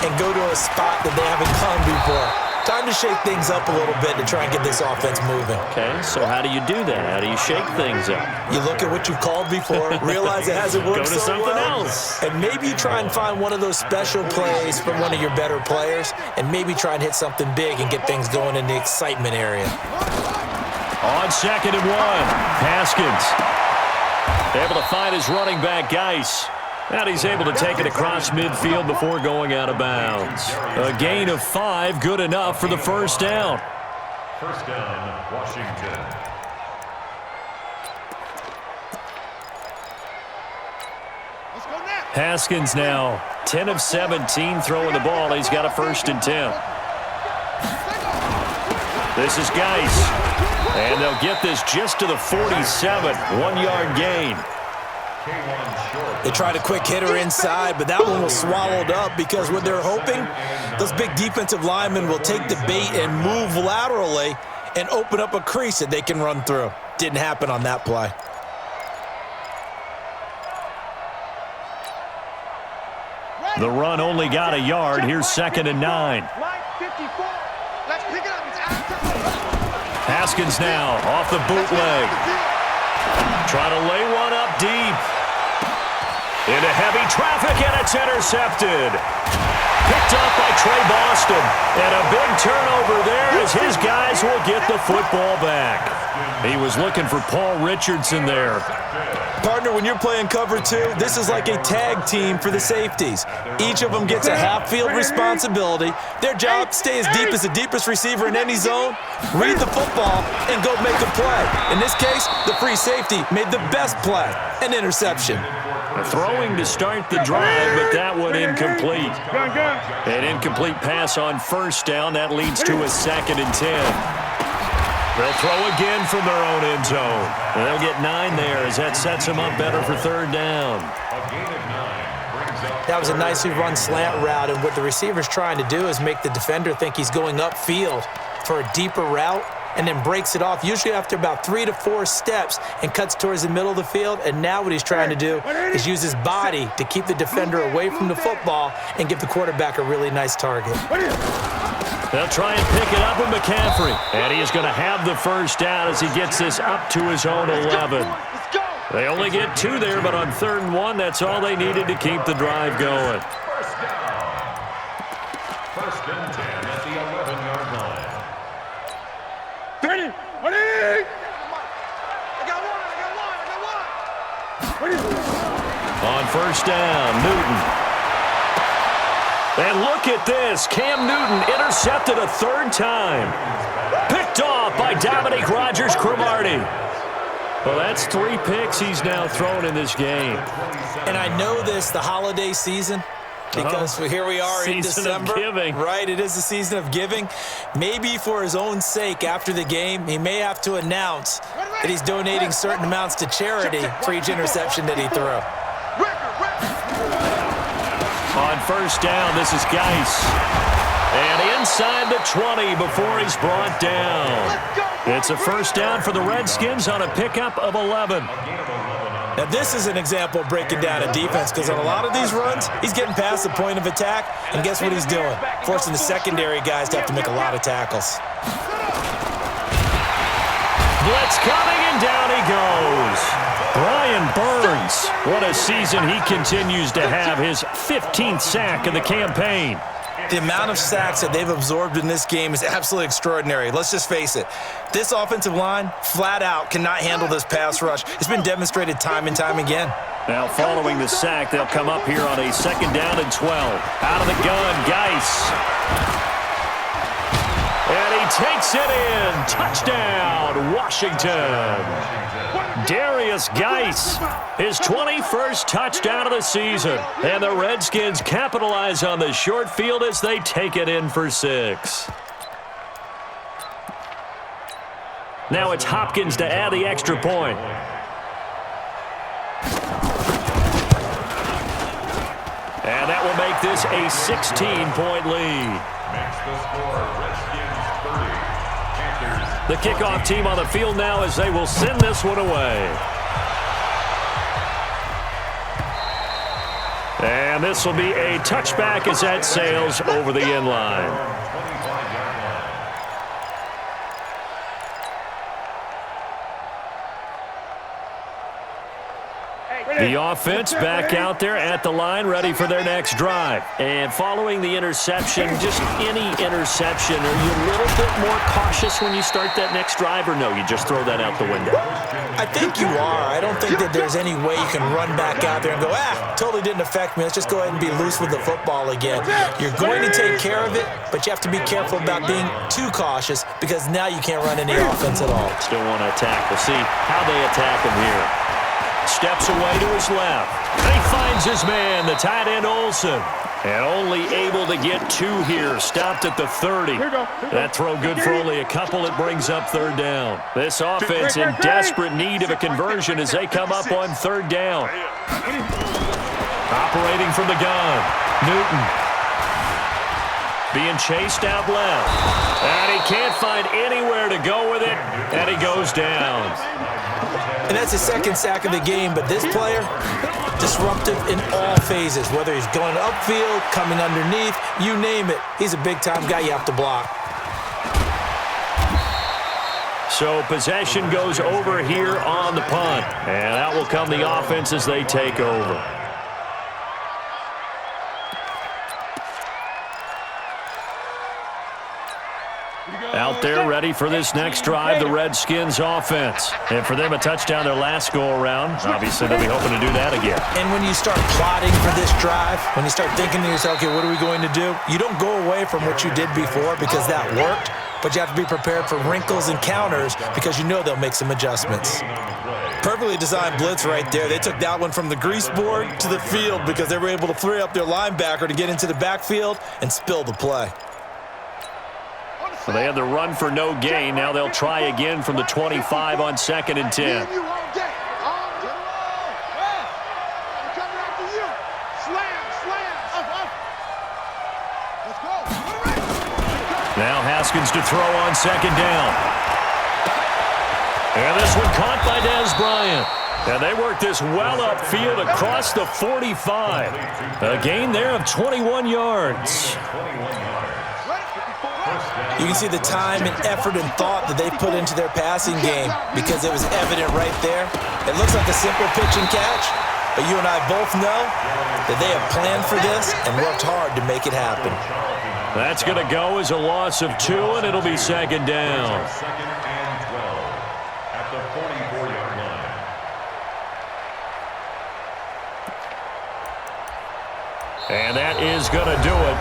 Speaker 4: and go to a spot that they haven't gone before. Time to shake things up a little bit to try and get this offense moving.
Speaker 2: Okay, so how do you do that? How do you shake things up?
Speaker 4: You look at what you've called before, realize it hasn't worked
Speaker 2: Go to
Speaker 4: so
Speaker 2: something
Speaker 4: well,
Speaker 2: else.
Speaker 4: and maybe you try and find one of those special plays from one of your better players, and maybe try and hit something big and get things going in the excitement area.
Speaker 2: On 2nd and 1, Haskins able to find his running back, Geis. And he's able to take it across midfield before going out of bounds. A gain of 5, good enough for the 1st down.
Speaker 5: 1st down, Washington.
Speaker 2: Haskins now 10 of 17 throwing the ball. He's got a 1st and 10. This is Geis. And they'll get this just to the 47, 1-yard gain.
Speaker 4: They tried a quick hitter inside, but that one was swallowed up because what they're hoping, those big defensive linemen will take the bait and move laterally and open up a crease that they can run through. Didn't happen on that play.
Speaker 2: The run only got a yard. Here's 2nd and 9.
Speaker 3: Let's pick it up. It's
Speaker 2: Haskins now off the bootleg. Try to lay one up deep. Into heavy traffic, and it's intercepted. Picked up by Trey Boston. And a big turnover there as his guys will get the football back. He was looking for Paul Richardson there.
Speaker 4: Partner, when you're playing cover 2, this is like a tag team for the safeties. Each of them gets a half-field responsibility. Their job, stay as deep as the deepest receiver in any zone, read the football, and go make a play. In this case, the free safety made the best play, an interception.
Speaker 2: Throwing to start the drive, but that one incomplete. An incomplete pass on 1st down. That leads to a 2nd and 10. They'll throw again from their own end zone. And they'll get 9 there as that sets them up better for 3rd down.
Speaker 4: That was a nicely run slant route, and what the receiver's trying to do is make the defender think he's going upfield for a deeper route and then breaks it off, usually after about 3 to 4 steps, and cuts towards the middle of the field. And now what he's trying to do is use his body to keep the defender away from the football and give the quarterback a really nice target.
Speaker 2: They'll try and pick it up with McCaffrey. And he is going to have the 1st down as he gets this up to his own 11. They only get 2 there, but on 3rd and 1, that's all they needed to keep the drive going.
Speaker 5: 1st and 10 at the 11-yard line.
Speaker 2: On 1st down, Newton. And look at this. Cam Newton intercepted a 3rd time. Picked off by Dominique Rodgers-Cromartie. Well, that's 3 picks he's now thrown in this game.
Speaker 4: And I know this, the holiday season, because here we are in December.
Speaker 2: Season of giving.
Speaker 4: Right, it is the season of giving. Maybe for his own sake after the game, he may have to announce that he's donating certain amounts to charity for each interception that he threw.
Speaker 2: On 1st down, this is Geis. And inside the 20 before he's brought down. It's a 1st down for the Redskins on a pickup of 11.
Speaker 4: Now, this is an example of breaking down a defense, because on a lot of these runs, he's getting past the point of attack, and guess what he's doing? Forcing the secondary guys to have to make a lot of tackles.
Speaker 2: Blitz coming, and down he goes. Brian Burns, what a season he continues to have, his 15th sack of the campaign.
Speaker 4: The amount of sacks that they've absorbed in this game is absolutely extraordinary. Let's just face it. This offensive line, flat out, cannot handle this pass rush. It's been demonstrated time and time again.
Speaker 2: Now following the sack, they'll come up here on a 2nd down and 12. Out of the gun, Geis. And he takes it in. Touchdown, Washington. Darius Geis, his 21st touchdown of the season. And the Redskins capitalize on the short field as they take it in for 6. Now it's Hopkins to add the extra point. And that will make this a 16-point lead.
Speaker 5: Makes the score Redskins 30. Panthers.
Speaker 2: The kickoff team on the field now as they will send this one away. And this will be a touchback as that sails over the end line.
Speaker 5: 25-yard line.
Speaker 2: The offense back out there at the line, ready for their next drive. And following the interception, just any interception, are you a little bit more cautious when you start that next drive, or no, you just throw that out the window?
Speaker 4: I think you are. I don't think that there's any way you can run back out there and go, totally didn't affect me. Let's just go ahead and be loose with the football again. You're going to take care of it, but you have to be careful about being too cautious because now you can't run any offense at all.
Speaker 2: Still want to attack. We'll see how they attack him here. Steps away to his left. And he finds his man, the tight end Olsen. And only able to get 2 here. Stopped at the 30. That throw good for only a couple. It brings up 3rd down. This offense in desperate need of a conversion as they come up on 3rd down. Operating from the gun. Newton. Being chased out left. And he can't find anywhere to go with it. And he goes down.
Speaker 4: And that's his 2nd sack of the game, but this player, disruptive in all phases, whether he's going upfield, coming underneath, you name it. He's a big-time guy you have to block.
Speaker 2: So possession goes over here on the punt. And out will come the offense as they take over. Out there ready for this next drive, the Redskins offense. And for them, a touchdown their last go-around. Obviously, they'll be hoping to do that again.
Speaker 4: And when you start plotting for this drive, when you start thinking to yourself, okay, what are we going to do? You don't go away from what you did before because that worked, but you have to be prepared for wrinkles and counters because you know they'll make some adjustments. Perfectly designed blitz right there. They took that one from the grease board to the field because they were able to free up their linebacker to get into the backfield and spill the play.
Speaker 2: So they had the run for no gain. Now they'll try again from the 25 on 2nd and 10. Now Haskins to throw on 2nd down. And this one caught by Dez Bryant. And they work this well upfield across the 45. A gain there of 21 yards.
Speaker 4: You can see the time and effort and thought that they put into their passing game because it was evident right there. It looks like a simple pitch and catch, but you and I both know that they have planned for this and worked hard to make it happen.
Speaker 2: That's going to go as a loss of 2, and it'll be 2nd down.
Speaker 5: 2nd and 12 at the 44-yard line.
Speaker 2: And that is going to do it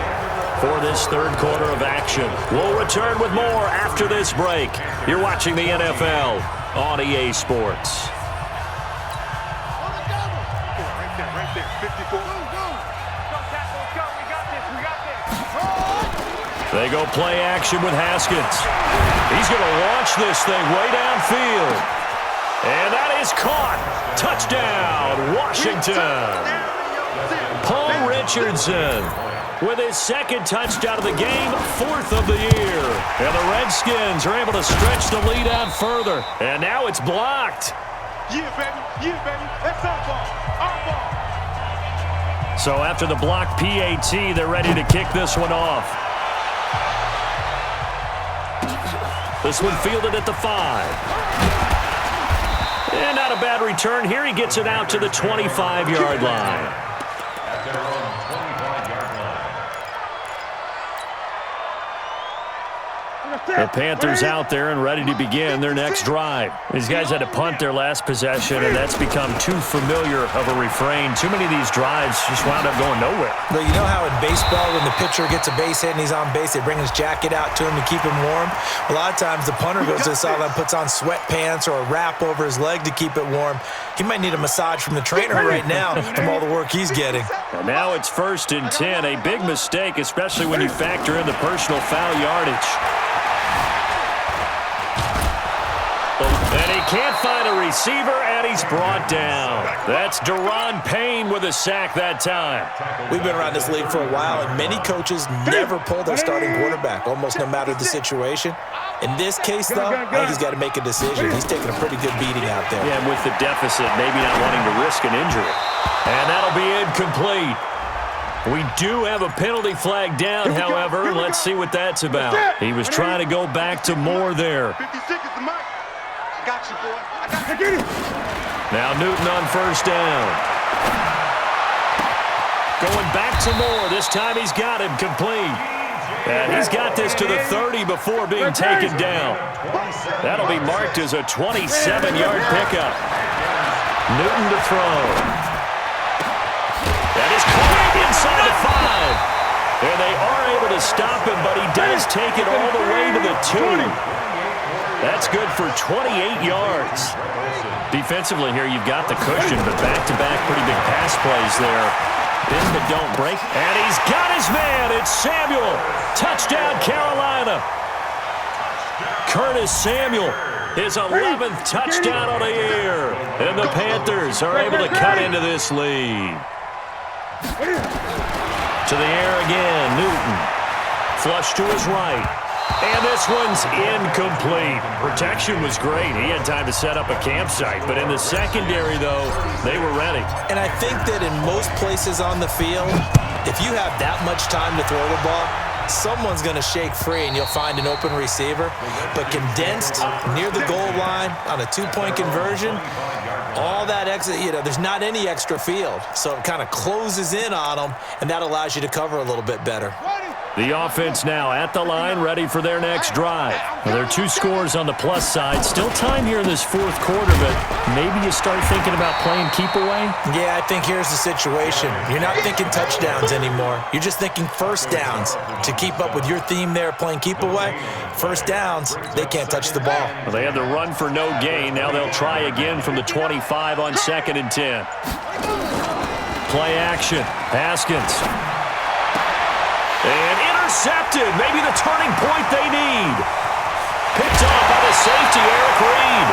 Speaker 2: for this 3rd quarter of action. We'll return with more after this break. You're watching the NFL on EA Sports.
Speaker 3: Right there, 54.
Speaker 2: They go play action with Haskins. He's going to launch this thing way downfield. And that is caught. Touchdown, Washington. Paul Richardson with his 2nd touchdown of the game, 4th of the year. And the Redskins are able to stretch the lead out further. And now it's blocked.
Speaker 3: Yeah, baby. That's our ball. Our ball.
Speaker 2: So after the block PAT, they're ready to kick this one off. This one fielded at the 5. And not a bad return here. He gets it out to the 25-yard line.
Speaker 5: At their own 25-yard line.
Speaker 2: The Panthers out there and ready to begin their next drive. These guys had to punt their last possession, and that's become too familiar of a refrain. Too many of these drives just wound up going nowhere.
Speaker 4: But you know how in baseball, when the pitcher gets a base hit and he's on base, they bring his jacket out to him to keep him warm? A lot of times the punter goes to the sideline, puts on sweatpants or a wrap over his leg to keep it warm. He might need a massage from the trainer right now from all the work he's getting.
Speaker 2: And now it's 1st and 10. A big mistake, especially when you factor in the personal foul yardage. And he can't find a receiver, and he's brought down. That's Deron Payne with a sack that time.
Speaker 4: We've been around this league for a while, and many coaches never pull their starting quarterback, almost no matter the situation. In this case, though, I think he's got to make a decision. He's taking a pretty good beating out there.
Speaker 2: Yeah, and with the deficit, maybe not wanting to risk an injury. And that'll be incomplete. We do have a penalty flag down, however. Let's see what that's about. He was trying to go back to Moore there.
Speaker 3: 50 seconds to Mike. I got you, boy. I got you.
Speaker 2: Now Newton on 1st down. Going back to Moore. This time he's got him complete. And he's got this to the 30 before being taken down. That'll be marked as a 27-yard pickup. Newton to throw. That is caught inside the 5. And they are able to stop him, but he does take it all the way to the 2. That's good for 28 yards. Defensively here, you've got the cushion, but back-to-back pretty big pass plays there. Bend but don't break. And he's got his man. It's Samuel. Touchdown, Carolina. Curtis Samuel, his 11th touchdown on the year. And the Panthers are able to cut into this lead. To the air again, Newton. Flush to his right. And this one's incomplete. Protection was great. He had time to set up a campsite. But in the secondary, though, they were ready.
Speaker 4: And I think that in most places on the field, if you have that much time to throw the ball, someone's going to shake free and you'll find an open receiver. But condensed near the goal line on a 2-point conversion, all that extra, there's not any extra field. So it kind of closes in on them, and that allows you to cover a little bit better.
Speaker 2: The offense now at the line, ready for their next drive. Well, there are 2 scores on the plus side. Still time here in this 4th quarter, but maybe you start thinking about playing keep away?
Speaker 4: Yeah, I think here's the situation. You're not thinking touchdowns anymore. You're just thinking 1st downs. To keep up with your theme there, playing keep away, 1st downs, they can't touch the ball.
Speaker 2: Well, they had the run for no gain. Now they'll try again from the 25 on 2nd and 10. Play action. Haskins. And intercepted. Maybe the turning point they need. Picked off by the safety, Eric Reed.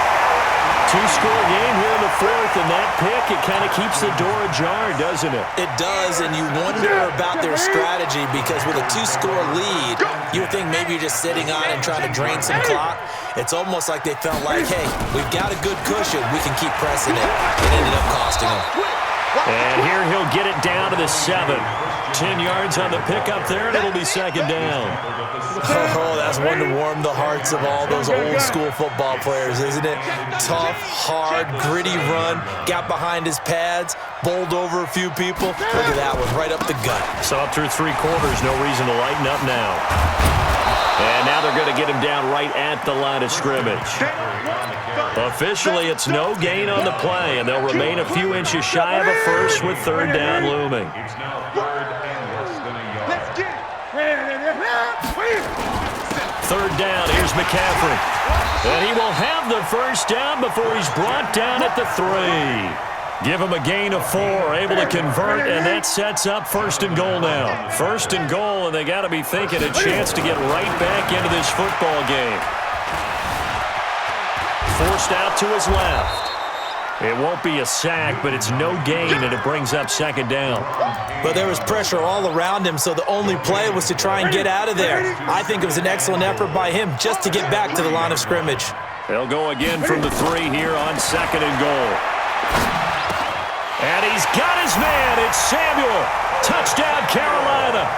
Speaker 2: 2-score game here in the 4th, and that pick, it kind of keeps the door ajar, doesn't it?
Speaker 4: It does, and you wonder about their strategy because with a 2-score lead, you would think maybe you're just sitting on and trying to drain some clock. It's almost like they felt like, hey, we've got a good cushion. We can keep pressing it. It ended up costing them.
Speaker 2: And here he'll get it down to the 7. 10 yards on the pickup there, and it'll be 2nd down.
Speaker 4: Oh, that's one to warm the hearts of all those old-school football players, isn't it? Tough, hard, gritty run, got behind his pads, bowled over a few people. Look at that one, right up the gut.
Speaker 2: So up through 3 quarters, no reason to lighten up now. And now they're going to get him down right at the line of scrimmage. Officially, it's no gain on the play, and they'll remain a few inches shy of a first with 3rd down looming.
Speaker 5: It's now 3rd and less than a yard.
Speaker 3: Let's get it.
Speaker 2: 3rd down, here's McCaffrey. And he will have the 1st down before he's brought down at the 3. Give him a gain of 4, able to convert, and that sets up 1st and goal now. 1st and goal, and they got to be thinking a chance to get right back into this football game. Forced out to his left. It won't be a sack, but it's no gain, and it brings up 2nd down.
Speaker 4: But there was pressure all around him, so the only play was to try and get out of there. I think it was an excellent effort by him just to get back to the line of scrimmage.
Speaker 2: They'll go again from the 3 here on 2nd and goal. And he's got his man. It's Samuel. Touchdown, Carolina.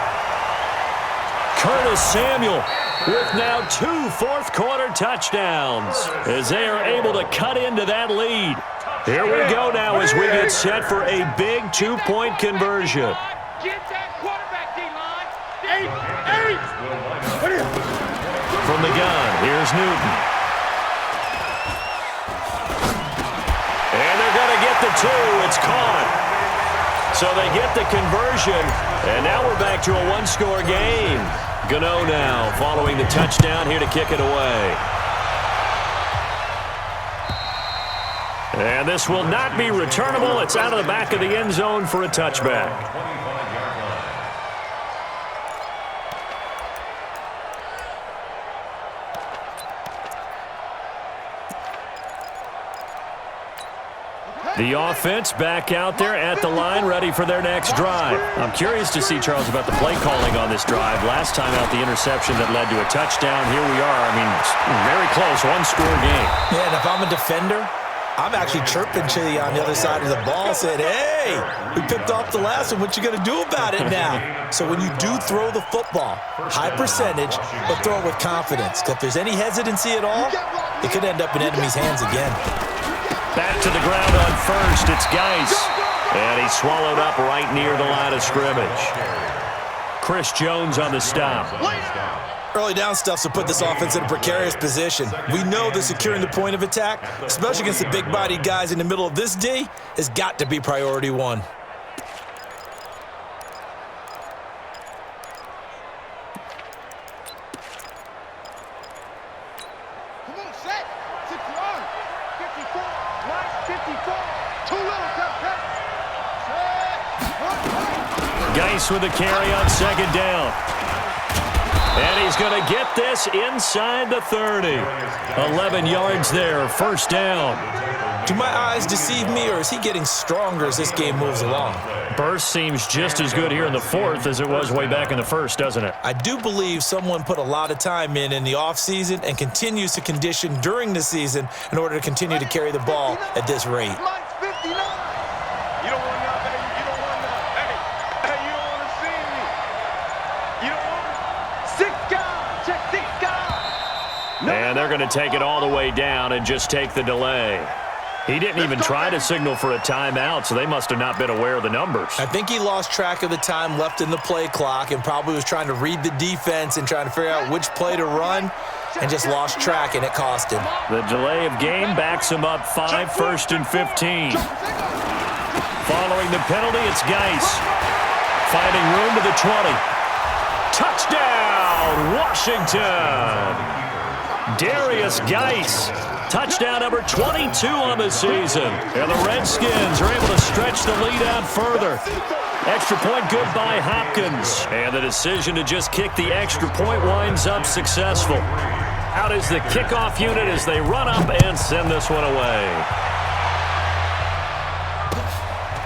Speaker 2: Curtis Samuel with now 2 fourth-quarter touchdowns as they are able to cut into that lead. Here we go now as we get set for a big 2-point conversion.
Speaker 3: Get that quarterback, D-line. 8.
Speaker 2: From the gun, here's Newton. And they're going to get the 2. It's caught. So they get the conversion, and now we're back to a one-score game. Gano now following the touchdown here to kick it away. And this will not be returnable. It's out of the back of the end zone for a touchback. The offense back out there at the line, ready for their next drive. I'm curious to see, Charles, about the play calling on this drive. Last time out, the interception that led to a touchdown. Here we are. I mean, it's very close, one-score game.
Speaker 4: Yeah, and if I'm a defender, I'm actually chirping Chili on the other side of the ball, saying, hey, we picked off the last one. What you going to do about it now? So when you do throw the football, high percentage, but throw it with confidence. If there's any hesitancy at all, it could end up in enemy's hands again.
Speaker 2: Back to the ground on first. It's Geis. And he's swallowed up right near the line of scrimmage. Chris Jones on the stop.
Speaker 4: Early down stuff will put this offense in a precarious position. We know that securing the point of attack, especially against the big-bodied guys in the middle of this D, has got to be priority one.
Speaker 3: Come on, set. 6-yard. 54. Right, 54. Too little, set.
Speaker 2: Geis with the carry on second down. And he's going to get this inside the 30. 11 yards there, first down.
Speaker 4: Do my eyes deceive me, or is he getting stronger as this game moves along?
Speaker 2: Burst seems just as good here in the fourth as it was way back in the first, doesn't it?
Speaker 4: I do believe someone put a lot of time in the offseason and continues to condition during the season in order to continue to carry the ball at this rate.
Speaker 3: Mike's 59. You don't want none, baby. You don't want none. Hey, you don't want to see me. You don't want to. 6 guys. Check 6 guys.
Speaker 2: And they're going to take it all the way down and just take the delay. He didn't even try to signal for a timeout, so they must have not been aware of the numbers.
Speaker 4: I think he lost track of the time left in the play clock and probably was trying to read the defense and trying to figure out which play to run and just lost track, and it cost him.
Speaker 2: The delay of game backs him up 5, 1st and 15. Following the penalty, it's Geis. Finding room to the 20. Touchdown, Washington! Darius Geis. Touchdown number 22 on the season. And the Redskins are able to stretch the lead out further. Extra point good by Hopkins. And the decision to just kick the extra point winds up successful. Out is the kickoff unit as they run up and send this one away.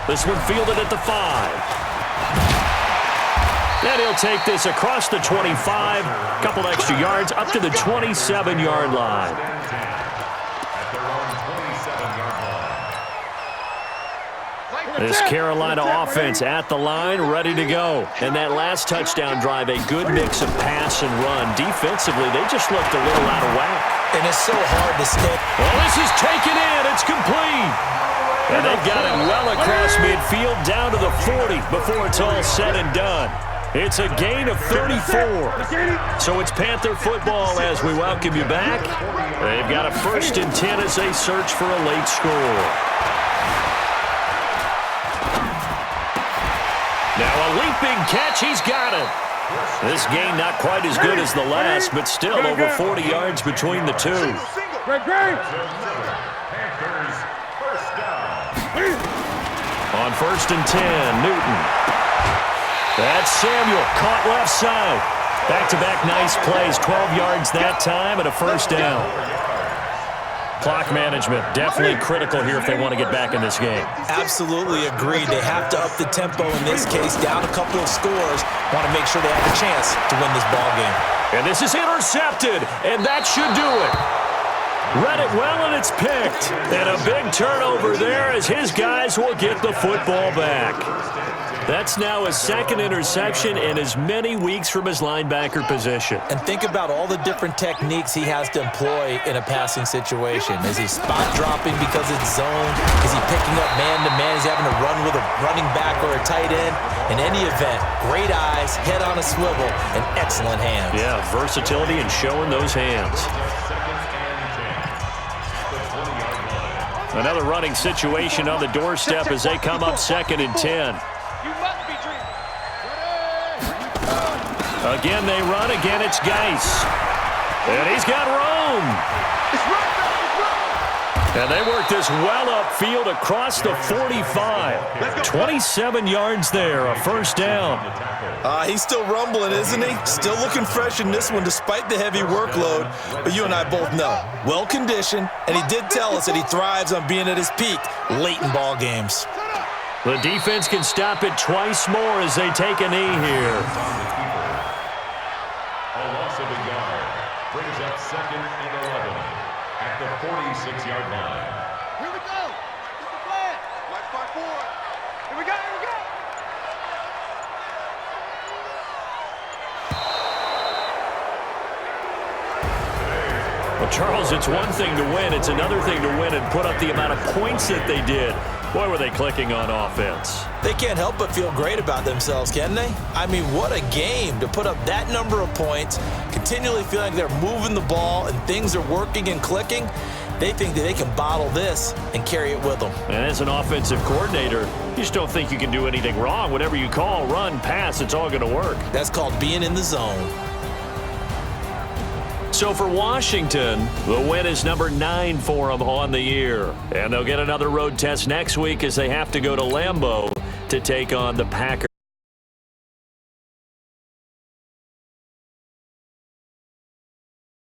Speaker 2: This one fielded at the 5. And he'll take this across the 25. Couple extra yards up to the 27-yard line. This Carolina offense at the line, ready to go. And that last touchdown drive, a good mix of pass and run. Defensively, they just looked a little out of whack.
Speaker 4: And it's so hard to stay.
Speaker 2: Well, this is taken in. It's complete. And they've got it well across midfield down to the 40 before it's all said and done. It's a gain of 34. So it's Panther football as we welcome you back. They've got a 1st and 10 as they search for a late score. Now a leaping catch, he's got it. This gain not quite as good as the last, but still over 40 yards between the two.
Speaker 6: Great.
Speaker 2: On 1st and 10, Newton. That's Samuel, caught left side. Back-to-back nice plays, 12 yards that time and a 1st down. Clock management, definitely critical here if they want to get back in this game.
Speaker 4: Absolutely agreed. They have to up the tempo in this case, down a couple of scores. Want to make sure they have a chance to win this ball game.
Speaker 2: And this is intercepted, and that should do it. Read it well, and it's picked. And a big turnover there as his guys will get the football back. That's now his second interception in as many weeks from his linebacker position.
Speaker 4: And think about all the different techniques he has to employ in a passing situation. Is he spot dropping because it's zone? Is he picking up man-to-man? Is he having to run with a running back or a tight end? In any event, great eyes, head on a swivel, and excellent hands.
Speaker 2: Yeah, versatility and showing those hands. Another running situation on the doorstep as they come up 2nd and 10. Again, they run. Again, it's Geis. And he's got room. And they work this well upfield across the 45. 27 yards there, a first down.
Speaker 4: He's still rumbling, isn't he? Still looking fresh in this one despite the heavy workload. But you and I both know, well-conditioned, and he did tell us that he thrives on being at his peak late in ball games.
Speaker 2: The defense can stop it twice more as they take a knee here.
Speaker 5: A loss of a yard brings up 2nd and 11 at the 46-yard line.
Speaker 3: Here we go. What's the plan? Watch by 4. Here we go. Here we go.
Speaker 2: Well, Charles, it's one thing to win. It's another thing to win and put up the amount of points that they did. Boy, were they clicking on offense.
Speaker 4: They can't help but feel great about themselves, can they? I mean, what a game to put up that number of points, continually feeling like they're moving the ball and things are working and clicking. They think that they can bottle this and carry it with them.
Speaker 2: And as an offensive coordinator, you just don't think you can do anything wrong. Whatever you call, run, pass, it's all going to work.
Speaker 4: That's called being in the zone.
Speaker 2: So for Washington, the win is number 9 for them on the year. And they'll get another road test next week as they have to go to Lambeau to take on the Packers.